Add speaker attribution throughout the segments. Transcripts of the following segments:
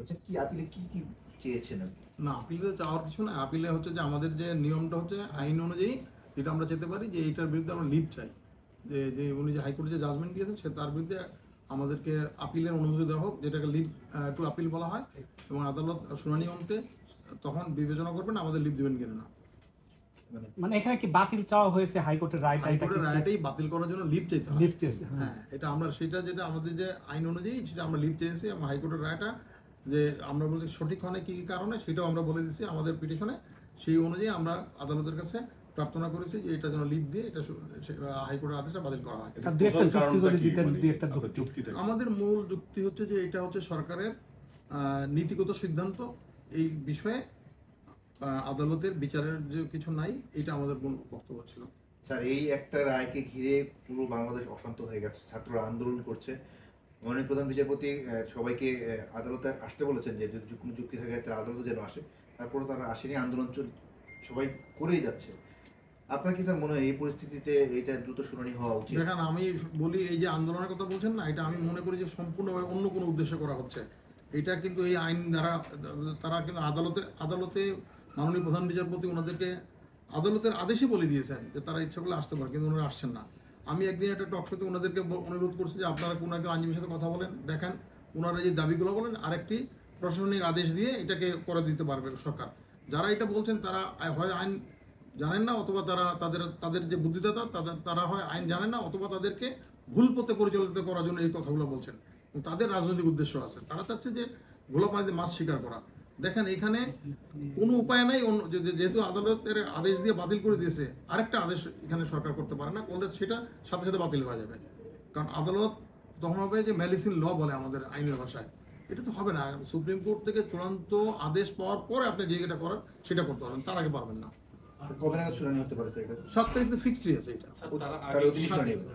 Speaker 1: করেছেন, কি আপিলে কি চেয়েছেন?
Speaker 2: না, আপিলে চাওয়ার কিছু না। আপিলে হচ্ছে যে আমাদের যে নিয়মটা হচ্ছে আইন অনুযায়ী যেটা আমরা যেতে পারি যে এইটার বিরুদ্ধে আমরা লিভ চাই, যে উনি যে হাইকোর্টে যে জাজমেন্ট দিয়েছেন সে তার বিরুদ্ধে আমাদেরকে আপিলের অনুমতি দেওয়া হোক, যেটাকে লিভ টু আপিল বলা হয়, এবং আদালত শুনানি অন্তে তখন বিবেচনা করবেন আমাদের লিভ দেবেন কিনা না।
Speaker 3: মানে এখানে কি বাতিল চাওয়া হয়েছে হাইকোর্টের রায়?
Speaker 2: হাইকোর্টের রায়টাই বাতিল করার জন্য লিভ চাইতে হয়।
Speaker 3: লিভ চেয়েছে,
Speaker 2: হ্যাঁ, এটা আমরা সেটা যেটা আমাদের যে আইন অনুযায়ী সেটা আমরা লিভ চেয়েছি, এবং হাইকোর্টের রায়টা যে আমরা বলছি সঠিক হয় না কি কারণে সেটাও আমরা বলে দিচ্ছি আমাদের পিটিশনে। সেই অনুযায়ী আমরা আদালতের কাছে প্রার্থনা করেছি যে এটা যেন লিভ দিয়ে এটা হাইকোর্টের আদেশটা বাতিল করা হয়। আমাদের মূল যুক্তি হচ্ছে যে এটা হচ্ছে সরকারের নীতিগত সিদ্ধান্ত, এই বিষয়ে আদালতের বিচারের যে কিছু নাই, এটা আমাদের মূল বক্তব্য ছিল।
Speaker 1: স্যার, এই একটা রায়কে ঘিরে পুরো বাংলাদেশ অশান্ত হয়ে গেছে, ছাত্ররা আন্দোলন করছে। মাননীয় প্রধান বিচারপতি সবাইকে আদালতে আসতে বলেছেন যে যদি কোনো যুক্তি থাকে তারা আদালতে যেন আসে, তারপরে তারা আসেনি, আন্দোলন সবাই করেই যাচ্ছে। আপনার কি স্যার মনে হয় এই পরিস্থিতিতে এটা দ্রুত শুনানি হওয়া উচিত?
Speaker 2: দেখেন, আমি বলি এই যে আন্দোলনের কথা বলছেন না, এটা আমি মনে করি যে সম্পূর্ণভাবে অন্য কোনো উদ্দেশ্য করা হচ্ছে। এটা কিন্তু এই আইন দ্বারা তারা কিন্তু আদালতে মাননীয় প্রধান বিচারপতি ওনাদেরকে আদালতের আদেশে বলে দিয়েছেন যে তারা ইচ্ছা করলে আসতে পারে, কিন্তু ওনারা আসছেন না। আমি একদিন একটা টক শোতে ওনাদেরকে অনুরোধ করছি যে আপনারা কোনো একজন আইনজীবীর সাথে কথা বলেন, দেখেন ওনারা যে দাবিগুলো বলেন আরেকটি প্রশাসনিক আদেশ দিয়ে এটাকে করে দিতে পারবে সরকার। যারা এটা বলছেন তারা হয় আইন জানেন না, অথবা তাদের যে বুদ্ধিদাতা তারা হয় আইন জানেন না, অথবা তাদেরকে ভুল পথে পরিচালিত করার জন্য এই কথাগুলো বলছেন। তাদের রাজনৈতিক উদ্দেশ্য আছে, তারা চাচ্ছে যে ঘোলা পানিতে মাছ শিকার করা। দেখেন, এখানে কোনো উপায় নাই, যেহেতু আদালতের আদেশ দিয়ে বাতিল করে দিয়েছে, আরেকটা আদেশ এখানে সরকার করতে পারে না, করলে সেটা সাথে সাথে বাতিল হয়ে যাবে। কারণ আদালত তখন হবে যে মেডিসিন ল বলে আমাদের আইনের ভাষায়, এটা তো হবে না। সুপ্রিম কোর্ট থেকে চূড়ান্ত আদেশ পাওয়ার পরে আপনি যেটা করার সেটা করতে পারবেন, তার আগে পারবেন না।
Speaker 1: কবে নাগাদ শুনানি হতে পারে?
Speaker 2: 7 তারিখ তো ফিক্সডই আছে এটা।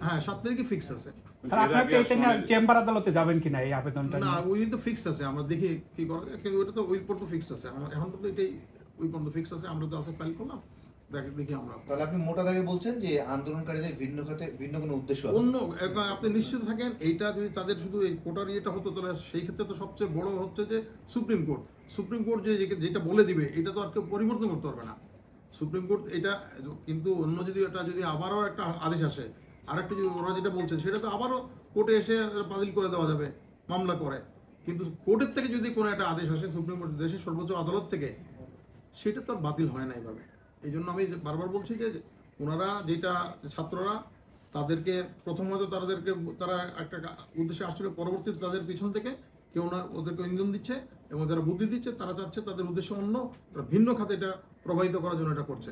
Speaker 2: হ্যাঁ, 7 তারিখে ফিক্সড আছে।
Speaker 3: চেম্বার আদালতে যাবেন কিনা এই আবেদনটা?
Speaker 2: না, ওই দিন তো ফিক্সড আছে, আমরা দেখি কি করা যায়, কিন্তু ওইটা তো ওই পর্যন্ত ফিক্সড আছে। এখন তো এটাই ওই পর্যন্ত ফিক্সড আছে, আমরা তো আছে ফাইল করলাম, দেখি আমরা।
Speaker 1: তাহলে আপনি মোটা দাগে বলছেন যে আন্দোলনকারীদের ভিন্ন কোনো উদ্দেশ্য আছে?
Speaker 2: অন্য আপনি নিশ্চিত থাকেন, এইটা যদি তাদের শুধু এই কোটার ইয়েটা হতো তাহলে সেই ক্ষেত্রে তো সবচেয়ে বড় হচ্ছে যে সুপ্রিম কোর্ট যেটা বলে দিবে এটা তো আর কেউ পরিবর্তন করতে পারবে না। সুপ্রিম কোর্ট এটা, কিন্তু অন্য যদি আবারও একটা আদেশ আসে, আরেকটা যদি ওরা যেটা বলছেন সেটা তো আবারও কোর্টে এসে বাতিল করে দেওয়া যাবে মামলা করে। কিন্তু কোর্টের থেকে যদি কোনো একটা আদেশ আসে, সুপ্রিম কোর্ট দেশের সর্বোচ্চ আদালত থেকে, সেটা তো আর বাতিল হয় না এইভাবে। এই জন্য আমি বারবার বলছি যে ওনারা যেটা ছাত্ররা তাদেরকে প্রথমত তারা একটা উদ্দেশ্যে আসছিল, পরবর্তীতে তাদের পিছন থেকে কেউ ওদেরকে ইন্ধন দিচ্ছে এবং যারা বুদ্ধি দিচ্ছে তারা চাচ্ছে তাদের উদ্দেশ্য অন্য, তারা ভিন্ন খাতে এটা প্রবাহিত করার জন্য এটা করছে।